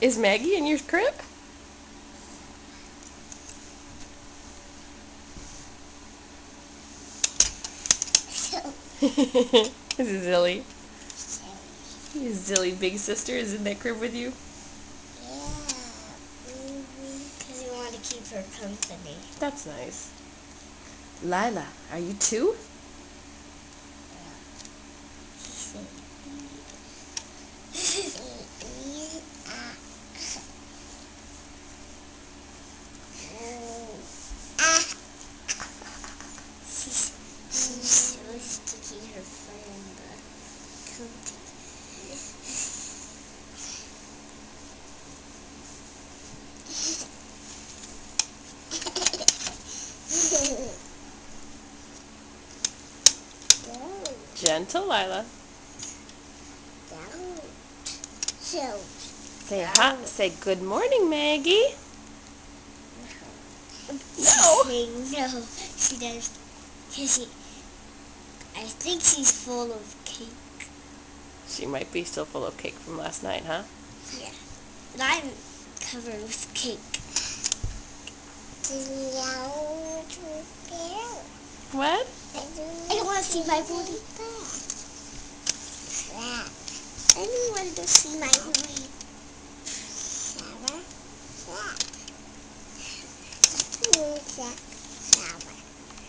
Is Maggie in your crib? This is Zilly. Your Zilly big sister is in that crib with you? Yeah. Because you want to keep her company. That's nice. Lila, are you two? She's supposed to keep her friend company. Gentle Lila. So, Say hi. Say good morning, Maggie. No. no, she does. Cause I think she's full of cake. She might be still full of cake from last night, huh? Yeah. But I'm covered with cake. What? I don't want to see my booty. I don't want to see my booty.